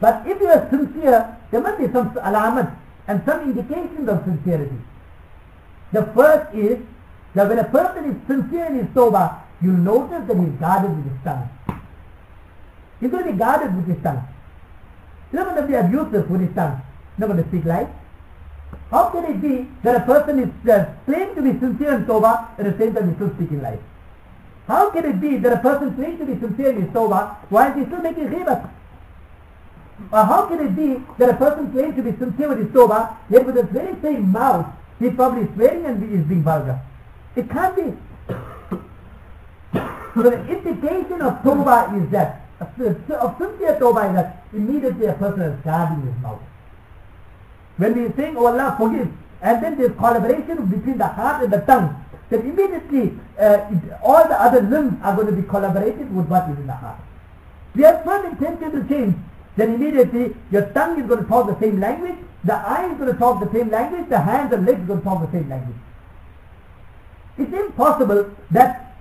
But if you are sincere, there must be some alamat and some indications of sincerity. The first is that when a person is sincere in his tawbah, you'll notice that he's guarded with his tongue. He's going to be guarded with his tongue. He's not going to be abusive with his tongue. He's not going to speak lies. How can it be that a person is claimed to be sincere in tawbah and at the same time he's still speaking lies? How can it be that a person claims to be sincere in his tawbah while he's still making ghibat? Or how can it be that a person claims to be sincere with his tawbah, yet with the very same mouth, he's probably swearing and is being vulgar? It can't be. So the indication of tawbah is that, of sincere tawbah is that immediately a person is guarding his mouth. When we are saying, oh Allah forgive, and then there's collaboration between the heart and the tongue, then immediately all the other limbs are going to be collaborated with what is in the heart. We have firm intention to change, then immediately your tongue is going to talk the same language, the eye is going to talk the same language, the hands and legs are going to talk the same language. It's impossible that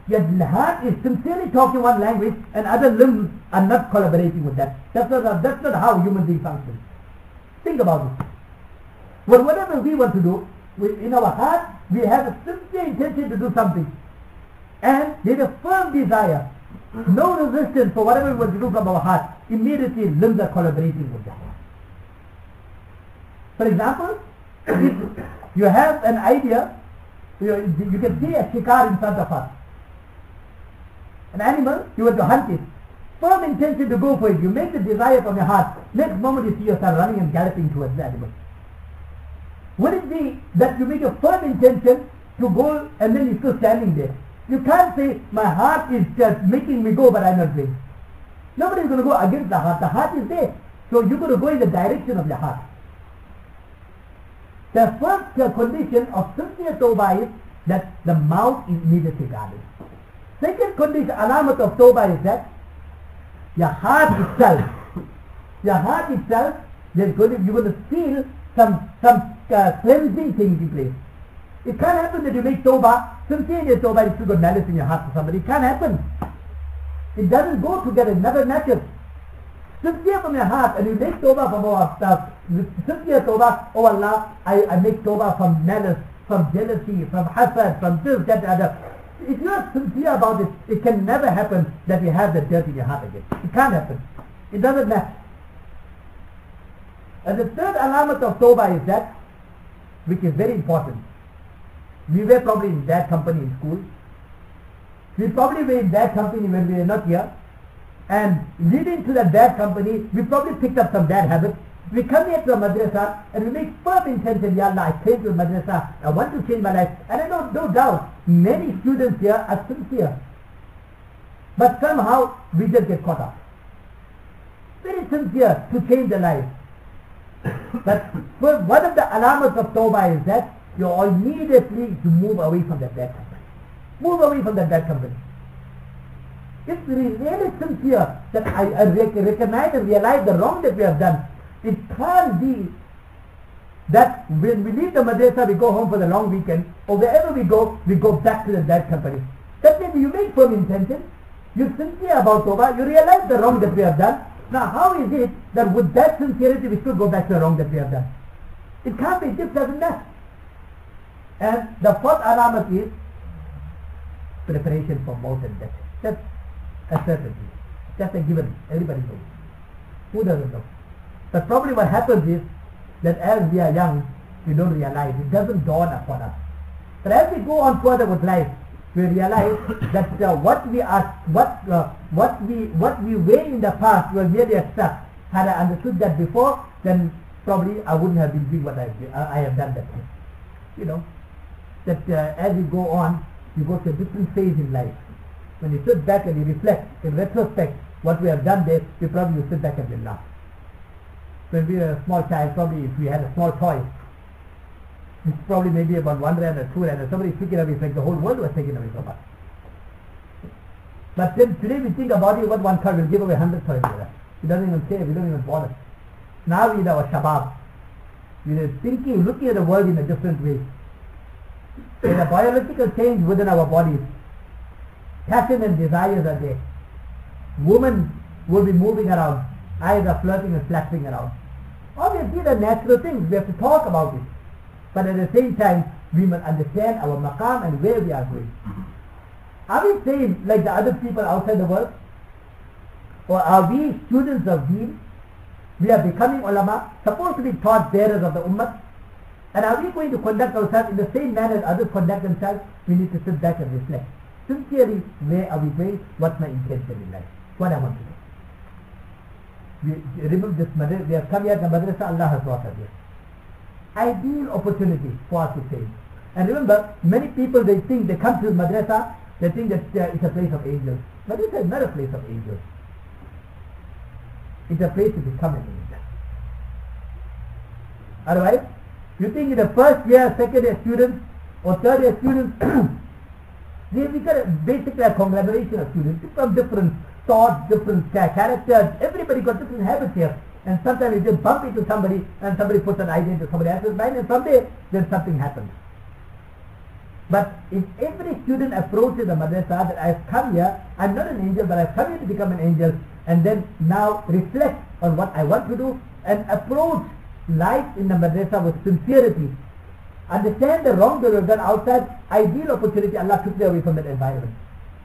your heart is sincerely talking one language and other limbs are not collaborating with that. That's not how human beings function. Think about it. Well, whatever we want to do, in our heart, we have a sincere intention to do something. And there's a firm desire, no resistance for whatever we want to do from our heart. Immediately, limbs are collaborating with that. For example, if you have an idea, you can see a shikar in front of us. An animal, you want to hunt it. Firm intention to go for it. You make the desire from your heart. Next moment you see yourself running and galloping towards the animal. Would it be that you make a firm intention to go and then you're still standing there? You can't say, my heart is just making me go, but I'm not going. Nobody's going to go against the heart. The heart is there. So you're going to go in the direction of your heart. The first condition of sincere tawbah is that the mouth is immediately guarded. Second condition, alamat of tawbah is that your heart itself, you're going to feel some cleansing taking place. It can't happen that you make tawbah, sincere in your tawbah, you still got malice in your heart for somebody. It can't happen. It doesn't go together, it never matches. Sincere from your heart, and you make tawbah from our stuff. Sincere tawbah, oh Allah, I make tawbah from malice, from jealousy, from hasad, from this, that, other. If you are sincere about it, it can never happen that you have the dirt in your heart again. It can't happen. It doesn't match. And the third alamat of tawbah is that, which is very important. We were probably in that company in school. We probably were in that company when we were not here. And leading to that bad company, we probably picked up some bad habits. We come here to a madrasa and we make firm intention, Ya Allah, I came to a madrasa, I want to change my life. And I know, no doubt, many students here are sincere. But somehow, we just get caught up. Very sincere to change their life. But one of the alamats of tawbah is that you immediately to move away from that bad company. Move away from that bad company. If we really sincere that I recognize and realize the wrong that we have done, it can't be that when we leave the madrasa, we go home for the long weekend, or wherever we go back to the bad company. That means you make firm intention, you're sincere about tawbah, you realize the wrong that we have done. Now how is it that with that sincerity we still go back to the wrong that we have done? It can't be, it just doesn't match. And the fourth alamat is preparation for maut and death. That's a certainty. That's a given. Everybody knows. Who doesn't know? But probably what happens is that as we are young, we don't realize. It doesn't dawn upon us. But as we go on further with life, we realize that what we were in the past was merely a stuff. Had I understood that before, then probably I wouldn't have been doing what I have done that time. You know, that as you go on, you go to a different phase in life. When you sit back and you reflect, in retrospect, what we have done there, you probably will sit back and will laugh. When we were a small child, probably if we had a small toy, it's probably maybe about 1 rand or 2 rand, and somebody took it away, it's like the whole world was taken away from us. But then today we think about it, what one card will give away 100 toys with us. We don't even care, we don't even bother. Now we are our shabab. We are thinking, looking at the world in a different way. There's a biological change within our bodies. Passion and desires are there. Women will be moving around. eyes are flirting and flattering around. Obviously the natural things, we have to talk about it. But at the same time, we must understand our maqam and where we are going. Are we saying like the other people outside the world? Or are we students of deen? We are becoming ulama, supposed to be taught bearers of the ummah. And are we going to conduct ourselves in the same manner as others conduct themselves? We need to sit back and reflect. Sincerely, where are we going? What's my intention in life? What I want to do. We remember this madrasa, we have come here to madrasa, Allah has brought us here. Ideal opportunity for us to change. And remember, many people, they think they come to madrasa, they think that it's a place of angels. Madrasa is not a place of angels. It's a place to become an angel. Otherwise, you think in the first year, second year students, or third year students, we got basically a conglomeration of students from different thoughts, different characters. Everybody got different habits here. And sometimes you just bump into somebody and somebody puts an idea into somebody else's mind, and someday then something happens. But if every student approaches the madrasa that I've come here, I'm not an angel, but I've come here to become an angel, and then now reflect on what I want to do and approach life in the madrasa with sincerity. Understand the wrong that was done outside, ideal opportunity, Allah took me away from that environment.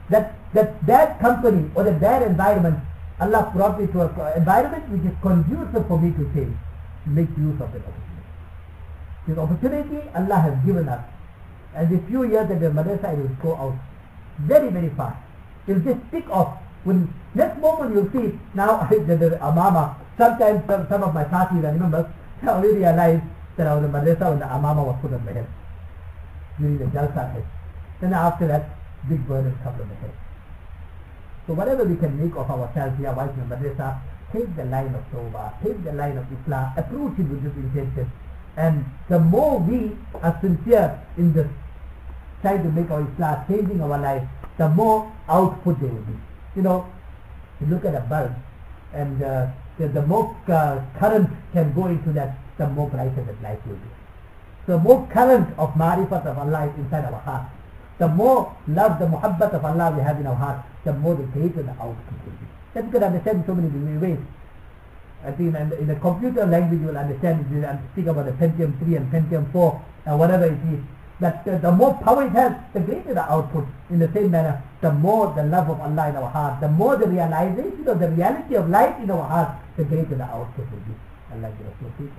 That bad company or the bad environment, Allah brought me to an environment which is conducive for me to change. Make use of that opportunity. This opportunity Allah has given us. And the few years that the madrasa will go out very, very fast. It will just pick off. When next moment you'll see, now the amama, sometimes some of my parties, I remember, I only realized that I was in madrasa when the amama was put on my head. During the jalsa head. Then after that, big burdens come on the head. So whatever we can make of ourselves here while in the madrasa, take the line of tawbah, take the line of Islam, approach it with this intention. And the more we are sincere in this, trying to make our Islam, changing our life, the more output there will be. You know, you look at a bulb, and the more current can go into that, the more brighter that light will be. So the more current of marifat of Allah is inside our heart. The more love, the muhabbat of Allah we have in our heart, the more the greater the output will be. That you can understand in so many ways. I think in the computer language you will understand it. I'm speaking about the Pentium 3 and Pentium 4 and whatever it is. That the more power it has, the greater the output. In the same manner, the more the love of Allah in our heart, the more the realization of the reality of life in our heart, the greater the output will be. Allah give us tawfiq.